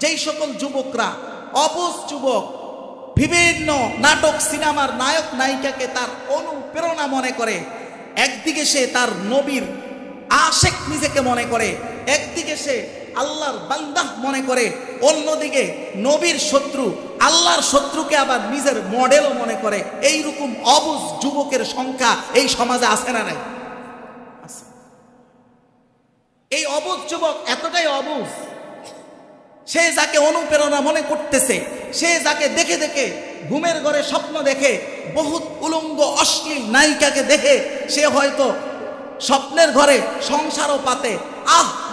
যেই সকল যুবকরা, অবুঝ যুবক, বিভিন্ন নাটক সিনেমার নায়ক নায়িকাকে তার অনুপ্রেরণা মনে করে, একদিকে সে তার নবীর আশেক নিজেকে মনে করে, একদিকে সে আল্লাহর বান্দা মনে করে, অন্যদিকে নবীর শত্রু আল্লাহর শত্রুকে আবার নিজের মডেলও মনে করে, এইরকম অবুঝ যুবকের সংখ্যা এই সমাজে আছে না নাই? এই অবুঝ যুবক এতটাই অবুঝ, সে যাকে অনুপ্রেরণা মনে করতেছে, সে যাকে দেখে দেখে ঘুমের ঘরে স্বপ্ন দেখে, বহুত উলঙ্গ অশ্লীল নায়িকাকে দেখে সে হয়তো স্বপ্নের ঘরে সংসারও পাতে,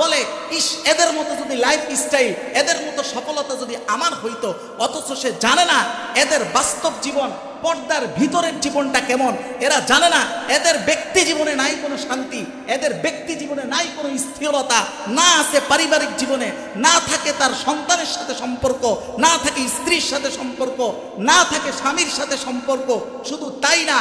বলে ইস এদের মতো যদি লাইফ স্টাইল, এদের মতো সফলতা যদি আমার হইতো, অথচ সে জানে না এদের বাস্তব জীবন, পর্দার ভিতরের জীবনটা কেমন। এরা জানে না এদের ব্যক্তি জীবনে নাই কোনো শান্তি, এদের ব্যক্তি জীবনে নাই কোনো স্থিরতা, না আছে পারিবারিক জীবনে, না থাকে তার সন্তানের সাথে সম্পর্ক, না থাকে স্ত্রীর সাথে সম্পর্ক, না থাকে স্বামীর সাথে সম্পর্ক। শুধু তাই না,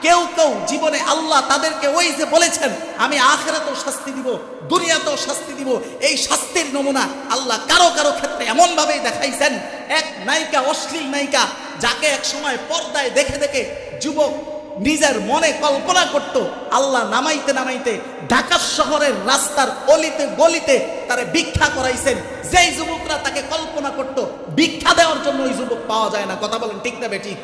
কেউ কেউ জীবনে আল্লাহ তাদেরকে ওই যে বলেছেন আমি আখিরাতেও শাস্তি দিব, দুনিয়াতেও শাস্তি দিব, এই শাস্তির নমুনা আল্লাহ কারো কারো ক্ষেত্রে এমন ভাবেই দেখাইছেন। এক নায়িকা, অশ্লীল নায়িকা, যাকে এক সময় পর্দায় দেখে দেখে যুবক নিজের মনে কল্পনা করত, আল্লাহ নামাইতে নামাইতে ঢাকা শহরের রাস্তার অলিতে গলিতে তারে ভিক্ষা করাইছেন। যেই যুবকরা তাকে কল্পনা করত, ভিক্ষা দেওয়ার জন্য ওই যুবক পাওয়া যায় না। কথা বলেন ঠিক না বেঠিক?